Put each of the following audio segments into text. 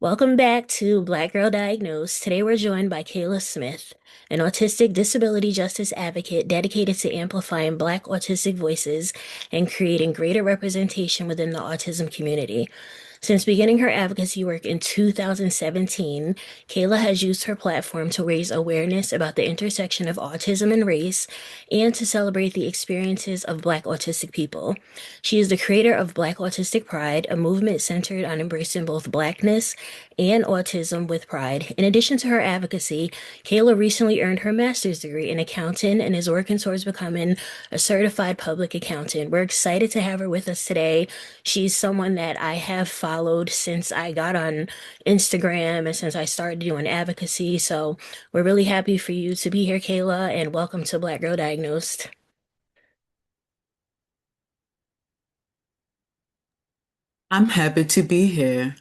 Welcome back to Black Girl Diagnosed. Today we're joined by Kayla Smith, an autistic disability justice advocate dedicated to amplifying Black autistic voices and creating greater representation within the autism community. Since beginning her advocacy work in 2017, Kayla has used her platform to raise awareness about the intersection of autism and race and to celebrate the experiences of Black autistic people. She is the creator of Black Autistic Pride, a movement centered on embracing both Blackness and autism with pride. In addition to her advocacy, Kayla recently earned her master's degree in accounting and is working towards becoming a certified public accountant. We're excited to have her with us today. She's someone that I have followed since I got on Instagram and since I started doing advocacy. So we're really happy for you to be here, Kayla, and welcome to Black Girl Diagnosed. I'm happy to be here.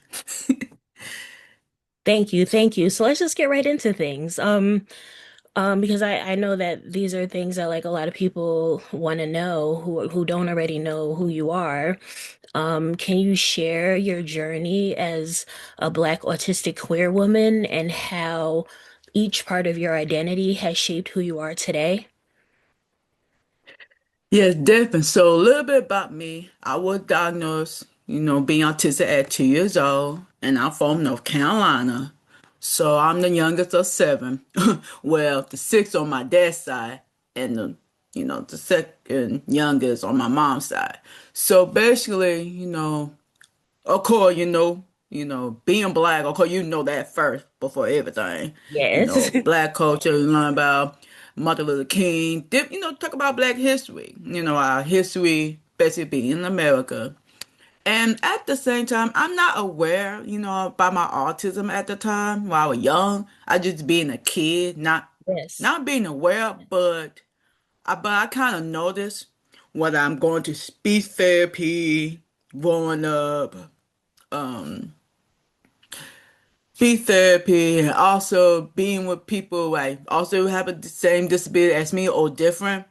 Thank you, thank you. So let's just get right into things. Because I know that these are things that like a lot of people want to know who don't already know who you are. Can you share your journey as a Black autistic queer woman and how each part of your identity has shaped who you are today? Yes, definitely. So a little bit about me. I was diagnosed, being autistic at 2 years old, and I'm from North Carolina. So I'm the youngest of seven. Well, the sixth on my dad's side, and the second youngest on my mom's side. So basically, of course, being black, of course, that first before everything. Yes. Black culture, you learn about Martin Luther King, talk about black history, our history basically being in America. And at the same time, I'm not aware, about my autism at the time when I was young. I just being a kid, not Yes. not being aware, but I kind of noticed whether I'm going to speech therapy, growing up, um, speech therapy, and also being with people like also have the same disability as me or different.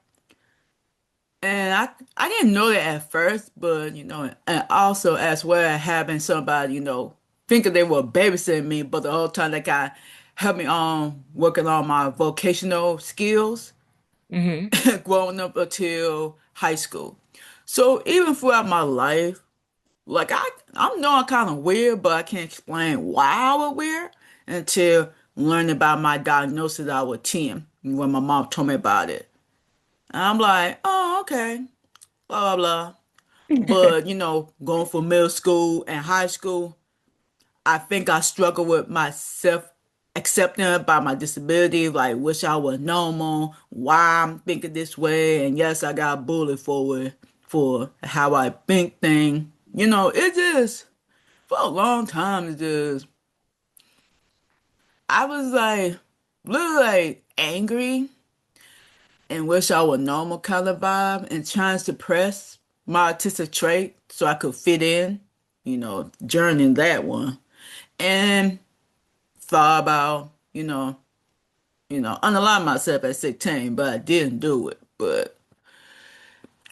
And I didn't know that at first, but and also as well having somebody, thinking they were babysitting me, but the whole time they kind of helped me on working on my vocational skills Hmm. growing up until high school. So even throughout my life, like I'm knowing kind of weird, but I can't explain why I was weird until learning about my diagnosis. I was 10 when my mom told me about it. And I'm like, oh, okay, blah blah blah. But going from middle school and high school, I think I struggle with myself accepting about my disability, like wish I was normal, why I'm thinking this way, and yes, I got bullied for it, for how I think thing. It just for a long time it just I was like really like angry and wish I was normal kind of vibe and trying to suppress my autistic trait so I could fit in, journeying that one. And thought about, unalive myself at 16, but I didn't do it. But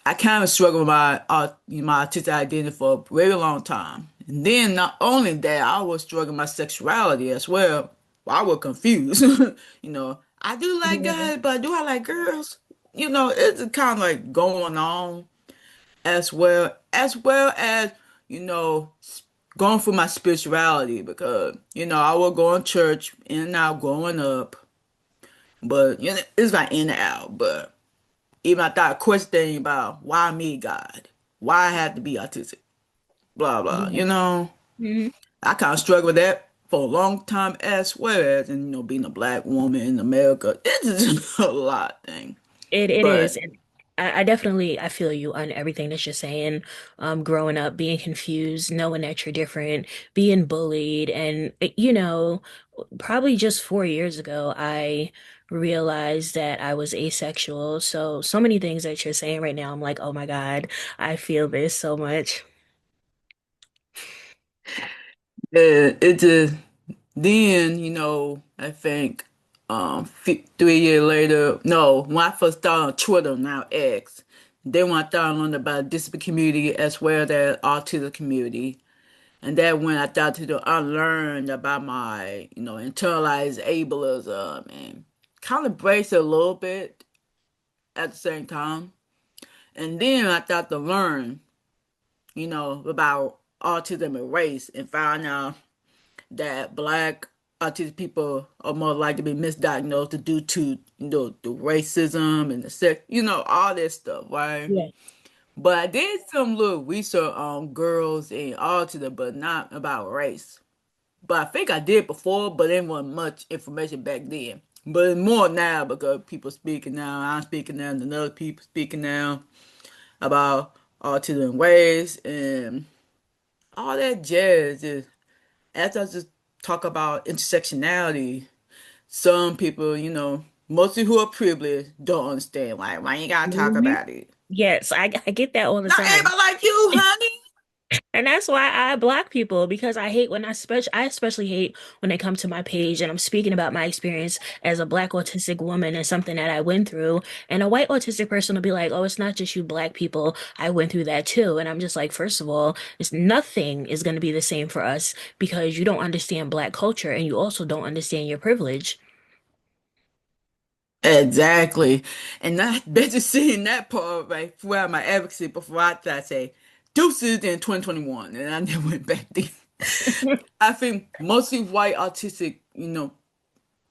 I kind of struggled with my autistic identity for a very long time. And then not only that, I was struggling with my sexuality as well. I was confused. I do like Yeah. guys, but do I like girls? It's kind of like going on as well as you know going through my spirituality because I was going to church in and out growing up, but it's like in and out. But even I thought questioning about why me, God, why I had to be autistic, blah blah. Yeah. Mhm. I kind of struggled with that for a long time as well as and being a black woman in America. It's just a lot thing. It is. But And I definitely I feel you on everything that you're saying. Growing up, being confused, knowing that you're different, being bullied, and probably just 4 years ago, I realized that I was asexual. So many things that you're saying right now, I'm like, oh my God, I feel this so much. it just then, I think 3 years later, no, when I first started on Twitter, now X, then when I started learning about the disability community as well as the autism community. And that when I started to unlearn about my, internalized ableism and kind of brace it a little bit at the same time. And then I started to learn, about autism and race and found out that black autistic people are more likely to be misdiagnosed due to, the racism and the sex, all this stuff, right? Yeah. But I did some little research on girls and autism, but not about race. But I think I did before, but there wasn't much information back then. But it's more now because people speaking now, I'm speaking now, and other people speaking now about autism and race and all that jazz. Is as I just talk about intersectionality, some people, mostly who are privileged, don't understand. Like, why you gotta talk Mhm. about it? Yes, I get that all the Not time. everybody like you, honey. And that's why I block people because I hate when I especially hate when they come to my page and I'm speaking about my experience as a black autistic woman and something that I went through. And a white autistic person will be like, "Oh, it's not just you black people. I went through that too." And I'm just like, first of all, it's nothing is going to be the same for us because you don't understand black culture and you also don't understand your privilege. Exactly. And I better seeing that part right throughout my advocacy before I say deuces in 2021. And I never went back there. I think mostly white autistic,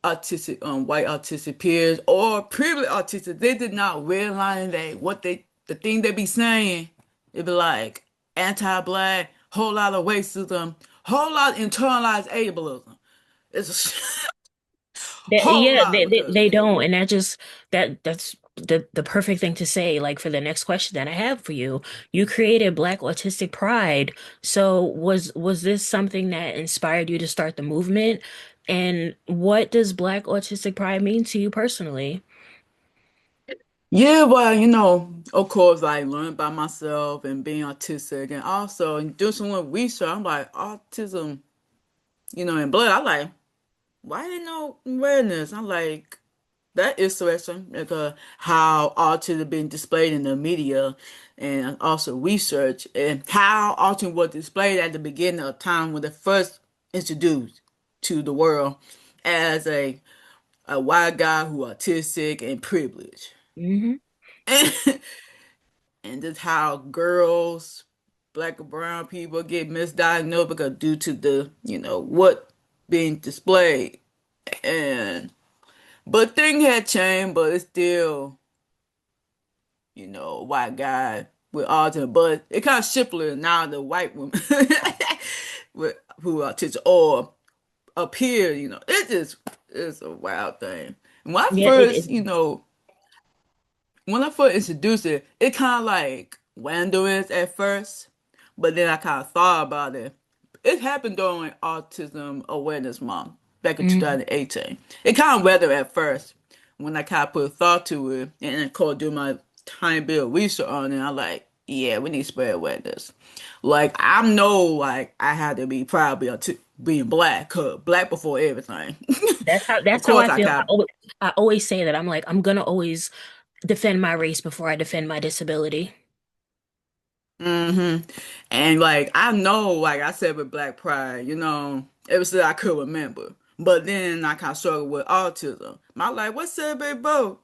autistic, white autistic peers or privileged autistic, they did not realize that the thing they be saying, it be like anti-black, whole lot of racism, whole lot of internalized ableism. It's a That, whole yeah, lot because, they don't, and that's the perfect thing to say. Like for the next question that I have for you, you created Black Autistic Pride. So was this something that inspired you to start the movement? And what does Black Autistic Pride mean to you personally? yeah, well, of course, I learned by myself and being autistic, and also doing some little research. I'm like, autism, in blood. I'm like, why didn't no awareness? I'm like, that is interesting because how autism being displayed in the media, and also research, and how autism was displayed at the beginning of time when it first introduced to the world as a white guy who autistic and privileged. Hmm. And just how girls, black or brown people get misdiagnosed because due to the, what being displayed. And but thing had changed, but it's still, a white guy with autism. But it kind of simpler now the white women with who are autistic or appear, it's a wild thing. And Yeah, it is. when I first introduced it, it kind of like wanders at first, but then I kind of thought about it. It happened during Autism Awareness Month back in Mhm. 2018. It kind of weathered at first when I kind of put thought to it, and then called do my tiny bit of research on it. I'm like, yeah, we need to spread awareness. Like I know, like I had to be proud being black, cause black before everything. Of That's how course, I I feel. kind I always say that I'm like I'm gonna always defend my race before I defend my disability. And like I know, like I said with Black Pride, ever since I could remember. But then I kind of struggled with autism. My like, what's up, baby bro?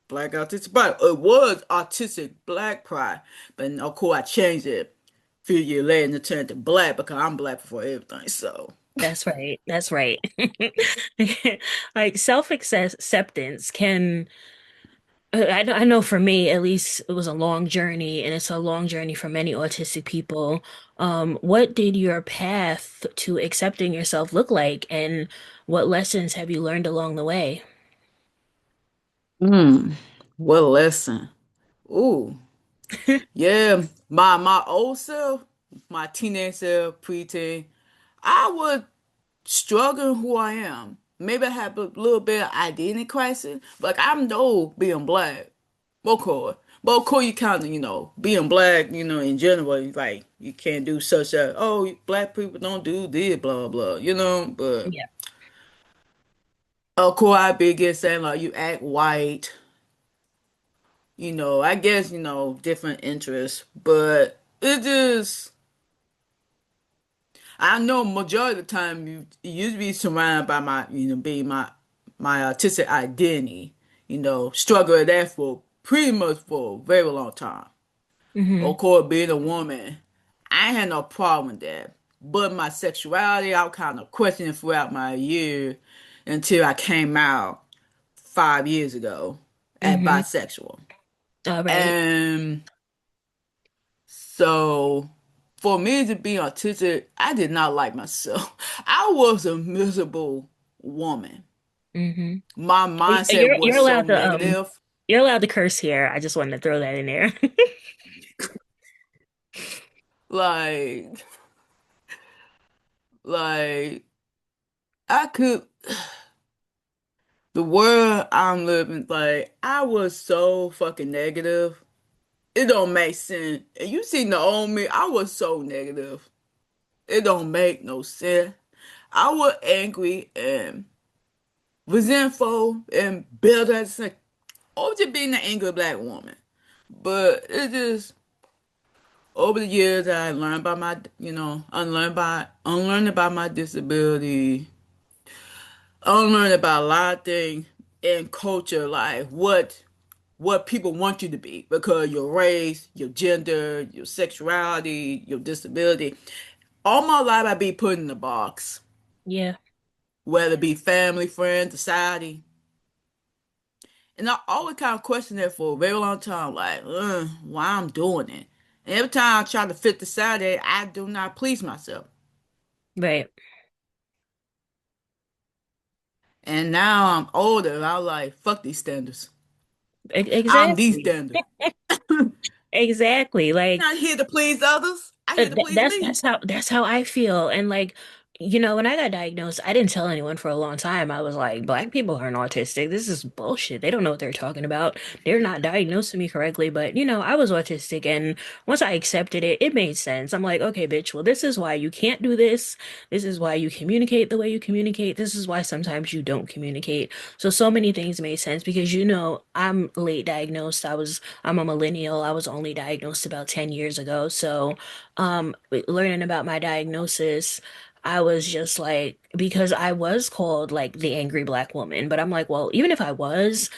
Black Autistic Pride. It was Autistic Black Pride, but of course I changed it a few years later and turned to Black because I'm Black before everything. So, That's right. That's right. Like self-acceptance can, I know for me, at least it was a long journey and it's a long journey for many autistic people. What did your path to accepting yourself look like and what lessons have you learned along the way? what a lesson. Ooh, yeah. My old self, my teenage self, preteen, I would struggling who I am. Maybe I have a little bit of identity crisis. Like I know being black. Okay. But of course you kind of, being black, in general, like you can't do such a, oh, black people don't do this, blah, blah, but Yeah. of course I be get saying like you act white, I guess, different interests, but it just, I know majority of the time you used to be surrounded by my, being my artistic identity, struggle with that for pretty much for a very long time. Hmm. Of course, being a woman, I ain't had no problem with that. But my sexuality, I was kind of questioning throughout my year until I came out 5 years ago as Hmm. bisexual. All right. And so for me to be autistic, I did not like myself. I was a miserable woman. Hmm. My mindset was so negative. You're allowed to curse here. I just wanted to throw that in there. Like, like I could the world I'm living, like I was so fucking negative. It don't make sense. And you seen the old me, I was so negative. It don't make no sense. I was angry and resentful and bitter at the same over just being an angry black woman. But it just over the years I learned about my unlearned about my disability, unlearned about a lot of things in culture, like what people want you to be because your race, your gender, your sexuality, your disability. All my life I be put in a box, Yeah. whether it be family, friends, society. And I always kind of questioned that for a very long time, like, why I'm doing it. And every time I try to fit the society, I do not please myself. Right. And now I'm older, and I'm like, fuck these standards. I'm the Exactly. standard. Exactly. Not here to please others. I here to please me. That's how I feel. And like, when I got diagnosed, I didn't tell anyone for a long time. I was like, black people aren't autistic. This is bullshit. They don't know what they're talking about. They're not diagnosing me correctly. But I was autistic, and once I accepted it, it made sense. I'm like, okay, bitch, well, this is why you can't do this. This is why you communicate the way you communicate. This is why sometimes you don't communicate. So many things made sense because I'm late diagnosed. I'm a millennial. I was only diagnosed about 10 years ago. So learning about my diagnosis, I was just like, because I was called like the angry black woman, but I'm like, well, even if I was,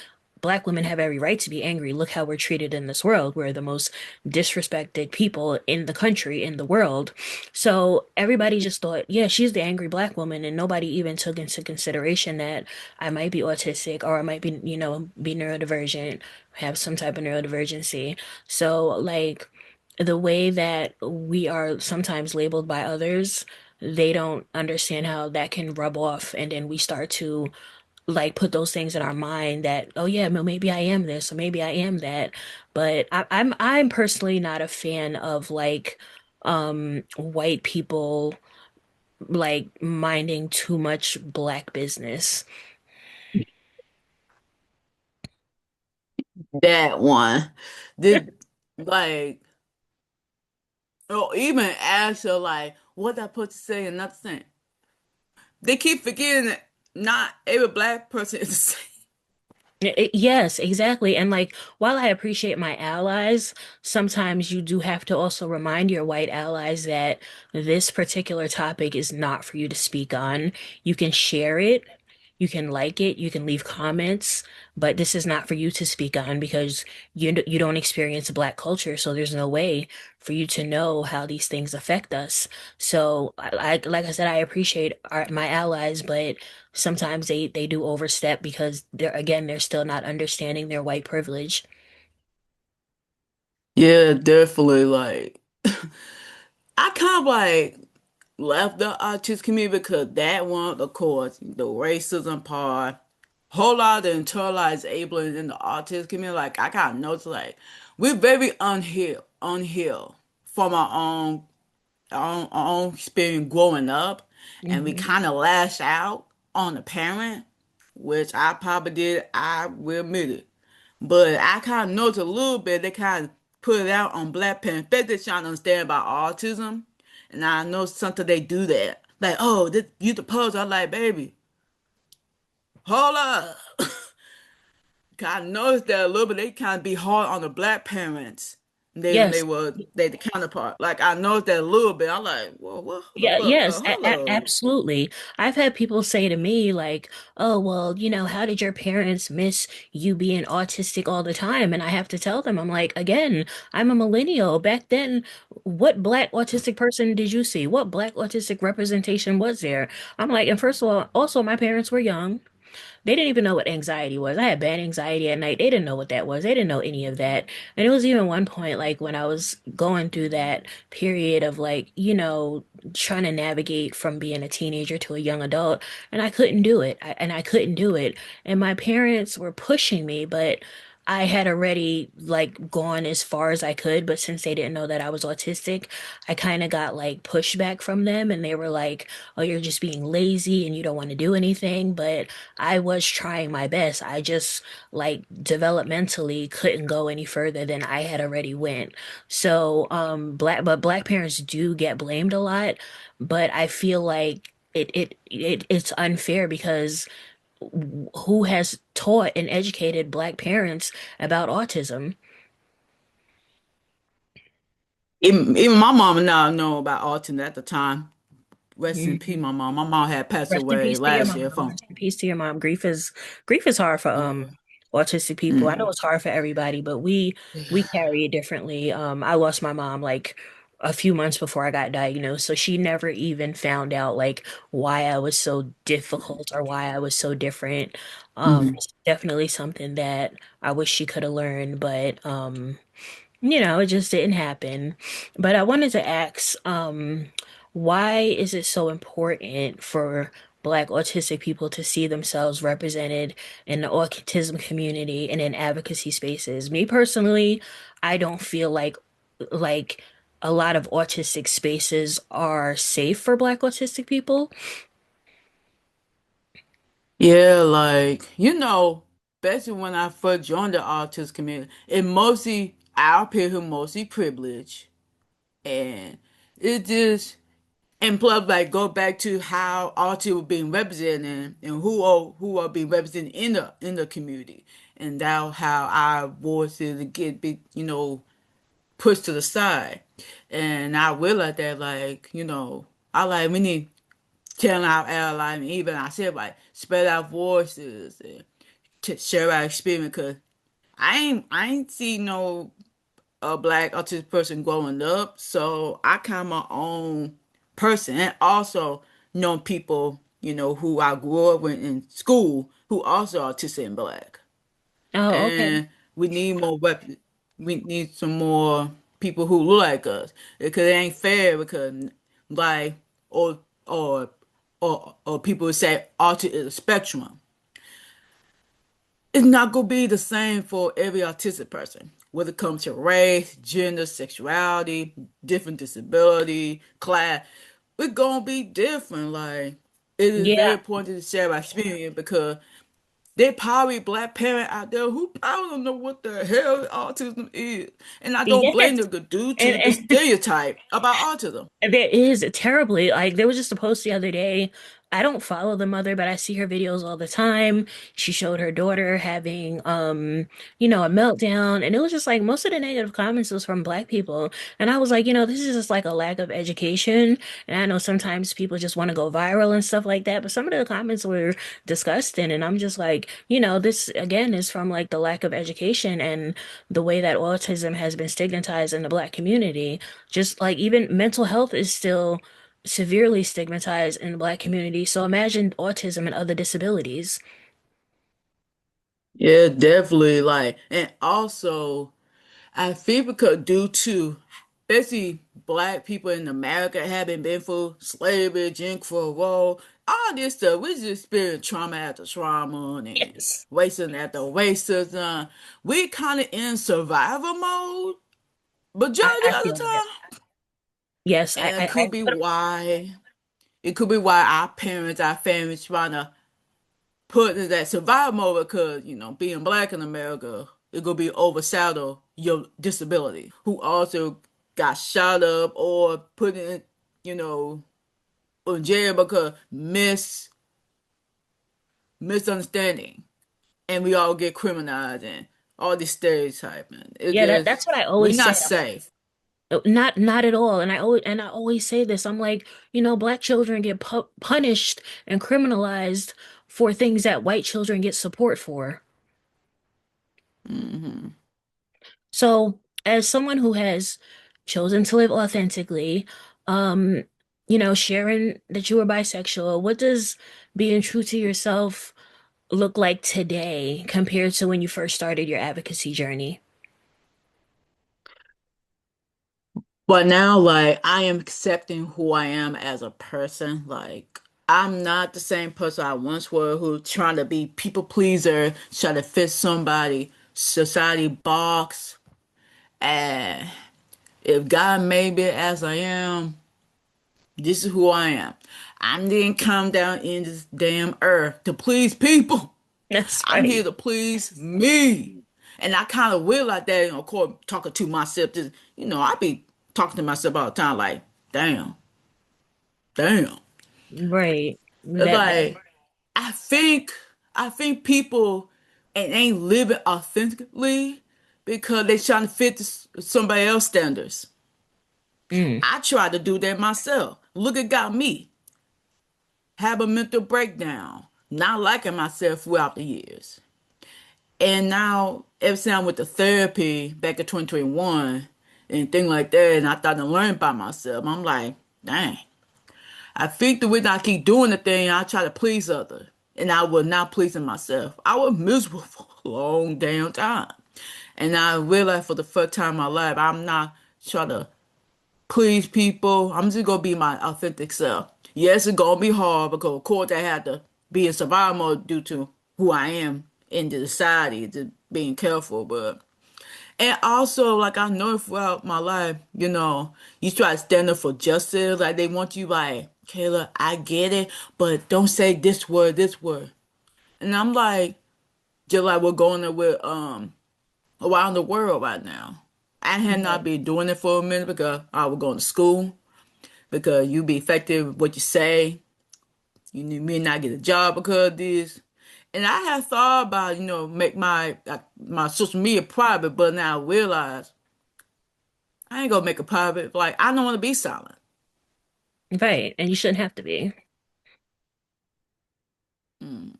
black women have every right to be angry. Look how we're treated in this world. We're the most disrespected people in the country, in the world. So everybody just thought, yeah, she's the angry black woman, and nobody even took into consideration that I might be autistic or I might be, be neurodivergent, have some type of neurodivergency. So like the way that we are sometimes labeled by others, they don't understand how that can rub off, and then we start to like put those things in our mind that, oh yeah, well, maybe I am this or maybe I am that. But I'm personally not a fan of like white people like minding too much black business. That one. Did like or even ask her like what I put to say and nothing. They keep forgetting that not every black person is the same. Yes, exactly. And like, while I appreciate my allies, sometimes you do have to also remind your white allies that this particular topic is not for you to speak on. You can share it, you can like it, you can leave comments, but this is not for you to speak on because you don't experience Black culture, so there's no way for you to know how these things affect us. So, like I said, I appreciate my allies, but sometimes they do overstep because they're still not understanding their white privilege. Yeah, definitely. Like, I kind of like left the autistic community because that one, of course, the racism part, whole lot of the internalized ableism in the autistic community. Like, I kind of noticed, like, we're very unhealed from our own experience growing up, and we Hmm. kind of lash out on the parent, which I probably did. I will admit it. But I kind of noticed a little bit, they kind of put it out on black parents. They're trying to understand about autism. And I know sometimes they do that. Like, oh, this, you the pose. I'm like, baby, hold up. I noticed that a little bit. They kind of be hard on the black parents. When Yes. they the counterpart. Like I noticed that a little bit. I'm like, whoa, what? Yeah, yes, Hello. absolutely. I've had people say to me like, "Oh, well, how did your parents miss you being autistic all the time?" And I have to tell them, I'm like, again, I'm a millennial. Back then, what black autistic person did you see? What black autistic representation was there? I'm like, and first of all, also my parents were young. They didn't even know what anxiety was. I had bad anxiety at night. They didn't know what that was. They didn't know any of that. And it was even one point, like when I was going through that period of like, trying to navigate from being a teenager to a young adult, and I couldn't do it. I couldn't do it. And my parents were pushing me, but I had already like gone as far as I could, but since they didn't know that I was autistic, I kind of got like pushback from them and they were like, "Oh, you're just being lazy and you don't want to do anything." But I was trying my best. I just like developmentally couldn't go any further than I had already went. So, black parents do get blamed a lot, but I feel like it's unfair because who has taught and educated black parents about autism? Even my mom and I know about autism at the time. Rest in peace, Mhm. my mom. My mom had passed Rest in away peace to your last mom. year from Rest in peace to your mom. Grief is hard for yeah. autistic people. I know Mm. it's hard for everybody, but we carry it differently. I lost my mom like a few months before I got diagnosed, so she never even found out like why I was so difficult or why I was so different. Mhm. It's definitely something that I wish she could have learned, but it just didn't happen. But I wanted to ask, why is it so important for Black autistic people to see themselves represented in the autism community and in advocacy spaces? Me personally, I don't feel like a lot of autistic spaces are safe for Black autistic people. Yeah, like, especially when I first joined the autism community, it mostly our peers who mostly privileged. And it just and plus like go back to how autism was being represented and who are being represented in the community. And now how our voices get pushed to the side. And I realized that I like we need telling our allies and even ourselves like spread our voices and to share our experience because I ain't see no a black autistic person growing up, so I kind of my own person and also know people who I grew up with in school who also autistic and black, Oh, okay. and we need more we need some more people who look like us because it ain't fair because like or or or people would say autism is a spectrum. It's not gonna be the same for every autistic person, whether it comes to race, gender, sexuality, different disability, class. It's gonna be different. Like it is very Yeah. important to share our experience because there probably black parent out there who probably don't know what the hell autism is, and I don't blame Yes. them due to the And stereotype about autism. there is terribly like there was just a post the other day. I don't follow the mother, but I see her videos all the time. She showed her daughter having a meltdown, and it was just like most of the negative comments was from Black people. And I was like, this is just like a lack of education. And I know sometimes people just want to go viral and stuff like that, but some of the comments were disgusting. And I'm just like, this again is from like the lack of education and the way that autism has been stigmatized in the Black community. Just like even mental health is still severely stigmatized in the Black community. So imagine autism and other disabilities. Yeah, definitely. Like, and also. I think because due to especially black people in America having been through slavery, Jim Crow, all this stuff, we just experienced trauma after trauma and Yes. racism after racism. We kind of in survival mode majority I of the feel that. time, Yes, and it could be why our parents, our families trying to put in that survival mode because being black in America it gonna be overshadow your disability who also got shot up or put in you know in jail because misunderstanding and we all get criminalized and all this stereotyping. It Yeah, that's just what I we're always not say. safe. Not at all. And I always say this. I'm like, black children get punished and criminalized for things that white children get support for. Hmm. So, as someone who has chosen to live authentically, um, sharing that you are bisexual, what does being true to yourself look like today compared to when you first started your advocacy journey? But now, like, I am accepting who I am as a person. Like, I'm not the same person I once was who trying to be people pleaser, try to fit somebody society box. And if God made me as I am, this is who I am. I didn't come down in this damn earth to please people. That's I'm here right. to please me. And I kind of will like that, of course, talking to myself. Just, I be talking to myself all the time, like, damn, damn. Right. It's That like, I think, I think people ain't living authentically because they trying to fit somebody else's standards. mm, I tried to do that myself. Look at got me. Have a mental breakdown, not liking myself throughout the years. And now, ever since I went to therapy back in 2021 and things like that, and I started to learn by myself, I'm like, dang, I think the reason I keep doing the thing, I try to please others, and I was not pleasing myself. I was miserable for a long damn time. And I realized for the first time in my life, I'm not trying to please people. I'm just gonna be my authentic self. Yes, it's gonna be hard because of course I had to be in survival mode due to who I am in the society, just being careful. But and also like I know throughout my life, you try to stand up for justice. Like they want you like, Kayla, I get it, but don't say this word, this word. And I'm like, just like we're going there with around the world right now. I had not right. been doing it for a minute because I was going to school because you be effective with what you say. May not get a job because of this. And I had thought about, make my social media private, but now I realize I ain't gonna make it private. Like I don't want to be silent. Right. And you shouldn't have to be. Mm.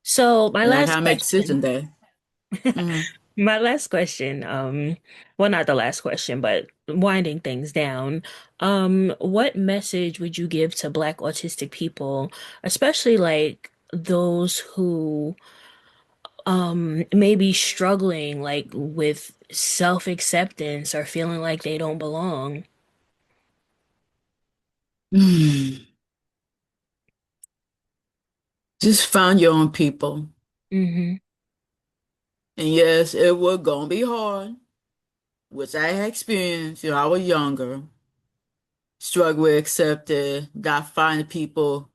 So my And I last gotta make decisions question. there. Mm. My last question, well, not the last question, but winding things down. What message would you give to Black autistic people, especially like those who may be struggling like with self-acceptance or feeling like they don't belong? Mm. Just find your own people. Hmm. And yes, it was gonna be hard, which I had experienced. I was younger, struggle with accepting, not finding people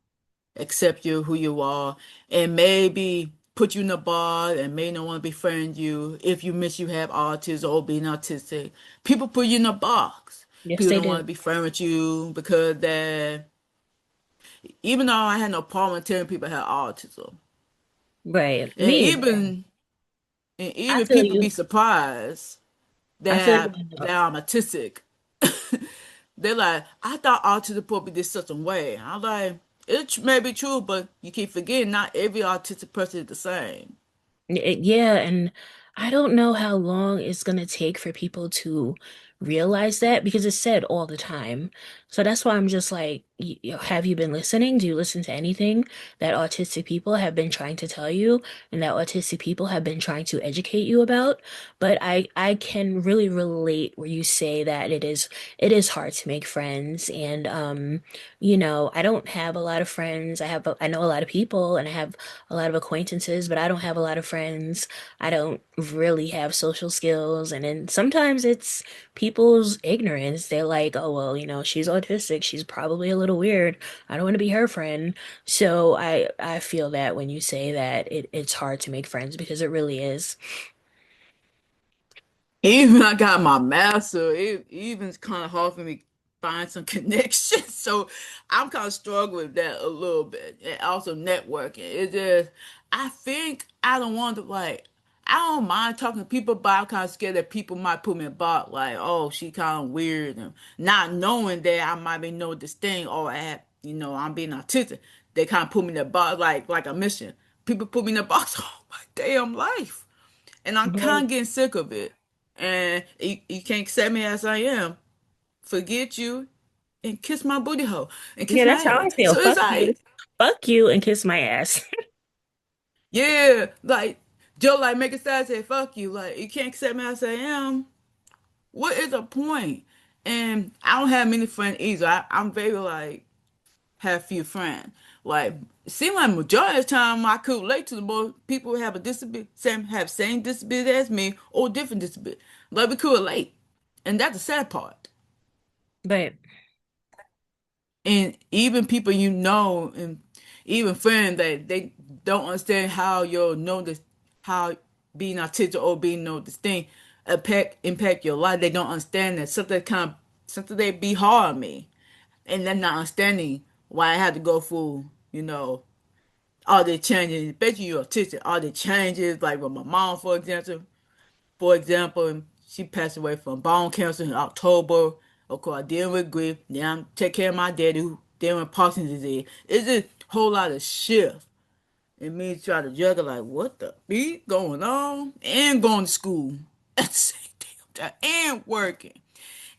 accept you who you are, and maybe put you in a bar and may not want to befriend you if you miss you have autism or being autistic. People put you in a box. Yes, People they don't want do. to be friends with you because that even though I had no problem telling people I had autism. Right. And Me either. I even feel people be you. surprised I feel that you. that I'm autistic. They're like, I thought autism supposed to be this certain way. I'm like, it may be true, but you keep forgetting not every autistic person is the same. Yeah, and I don't know how long it's gonna take for people to realize that because it's said all the time. So that's why I'm just like, have you been listening? Do you listen to anything that autistic people have been trying to tell you and that autistic people have been trying to educate you about? But I can really relate where you say that it is hard to make friends and I don't have a lot of friends. I know a lot of people and I have a lot of acquaintances, but I don't have a lot of friends. I don't really have social skills. And then sometimes it's people's ignorance. They're like, oh, well, she's autistic. She's probably a little weird. I don't want to be her friend. So I feel that when you say that it's hard to make friends because it really is. Even I got my master, it even's kind of hard for me to find some connections. So I'm kind of struggling with that a little bit. And also networking. It just, I think I don't want to like. I don't mind talking to people, but I'm kind of scared that people might put me in a box, like, oh, she kind of weird, and not knowing that I might be know this thing, or I'm being autistic. They kind of put me in a box, like a mission. People put me in a box all my damn life, and I'm Well, kind of getting sick of it. And you can't accept me as I am. Forget you and kiss my booty hole and kiss yeah, my that's how ass. I feel. So it's Fuck you. like, Fuck you and kiss my ass. yeah, like Joe, like make a side say, fuck you. Like you can't accept me as I am. What is the point? And I don't have many friends either. I'm very like have few friends. Like it seems like majority of the time I could relate to the more people who have a disability, same disability as me or different disability. Like we could relate, and that's the sad part. But And even people and even friends that they don't understand how you'll know this, how being autistic or being know this thing impact your life. They don't understand that something they be hard on me, and they're not understanding why I had to go through, all the changes. Especially you're autistic, all the changes. Like with my mom, for example, she passed away from bone cancer in October. Of course, I dealing with grief. Now I'm take care of my daddy who dealing with Parkinson's disease. It's just a whole lot of shift. And me try to juggle like what the beat going on and going to school at the same damn time and working.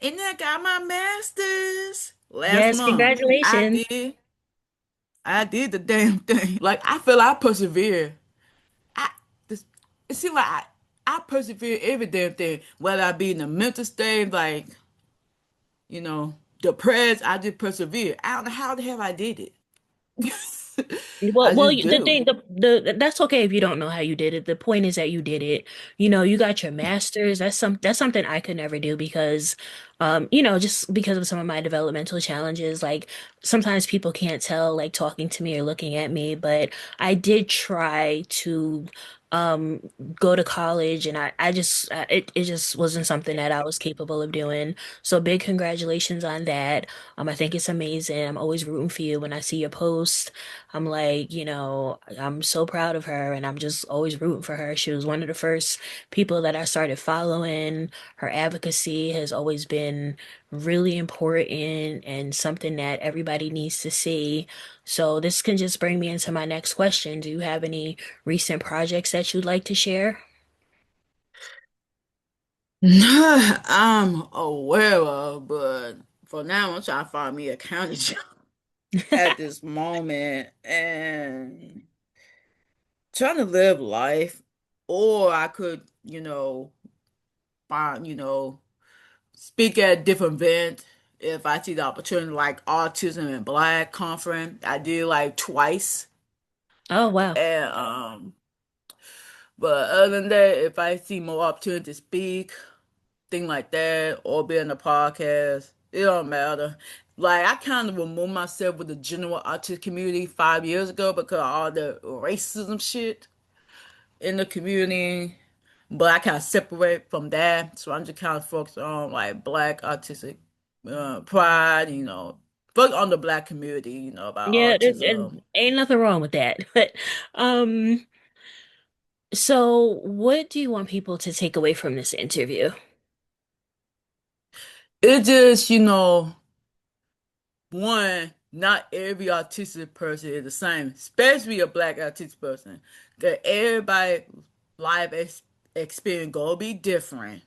And then I got my master's last yes, month. I congratulations. did. I did the damn thing. Like I feel I persevered. I this it seems like I persevere every damn thing, whether I be in a mental state, like, depressed, I just persevere. I don't know how the hell I did it. Well, I well, just the do. thing, that's okay if you don't know how you did it. The point is that you did it. You got your master's. That's something I could never do because, just because of some of my developmental challenges. Like sometimes people can't tell, like talking to me or looking at me, but I did try to, um, go to college, and it just wasn't something that I was capable of doing. So big congratulations on that. I think it's amazing. I'm always rooting for you when I see your posts. I'm like, I'm so proud of her and I'm just always rooting for her. She was one of the first people that I started following. Her advocacy has always been really important and something that everybody needs to see. So this can just bring me into my next question. Do you have any recent projects that you'd like to share? I'm aware of, but for now, I'm trying to find me a county job at this moment and trying to live life. Or I could, find, speak at different events if I see the opportunity, like Autism and Black conference. I did like twice. Oh, wow. And but other than that, if I see more opportunity to speak, thing like that, or be in a podcast, it don't matter. Like I kind of removed myself with the general autistic community 5 years ago because of all the racism shit in the community. But I kind of separate from that, so I'm just kind of focused on like Black autistic pride, focus on the Black community, about Yeah, autism. ain't nothing wrong with that. But um, so what do you want people to take away from this interview? It just, one, not every autistic person is the same, especially a Black autistic person. That everybody life experience gonna be different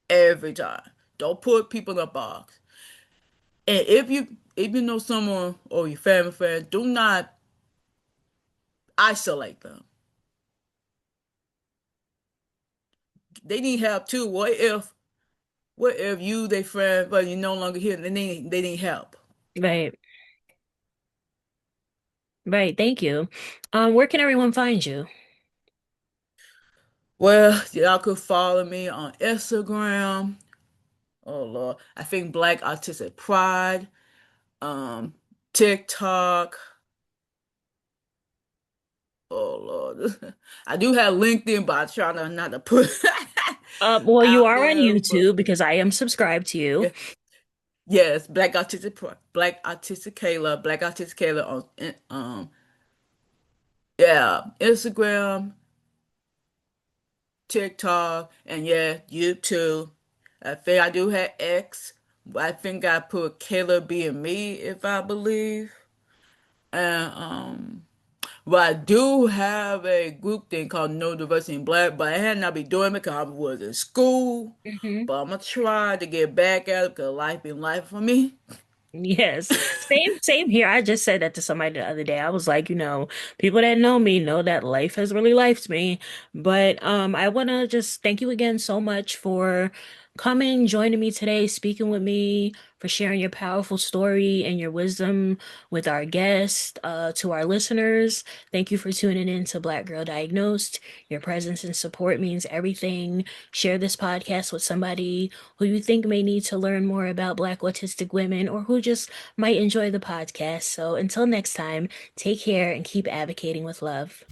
every time. Don't put people in a box. And if you know someone or your family friend, do not isolate them. They need help too. What if you they friend but you no longer here, they need help. Right, right. Thank you. Where can everyone find you? Well, y'all could follow me on Instagram. Oh Lord. I think Black Autistic Pride. Um, TikTok. Oh Lord. I do have LinkedIn, but I try not to put Well, you out are on there. But YouTube because I am subscribed to you. yeah. Yes, Black Autistic Kayla, Black Autistic Kayla on yeah, Instagram, TikTok, and yeah, YouTube. I think I do have X. I think I put Kayla being me, if I believe. And but I do have a group thing called No Diversity in Black, but I had not been doing it because I was in school. Hmm. But I'm gonna try to get back at it because life been life for me. Yes, same here. I just said that to somebody the other day. I was like, people that know me know that life has really lifed me. But I want to just thank you again so much for coming, joining me today, speaking with me, for sharing your powerful story and your wisdom with our guest. To our listeners, thank you for tuning in to Black Girl Diagnosed. Your presence and support means everything. Share this podcast with somebody who you think may need to learn more about Black autistic women or who just might enjoy the podcast. So until next time, take care and keep advocating with love.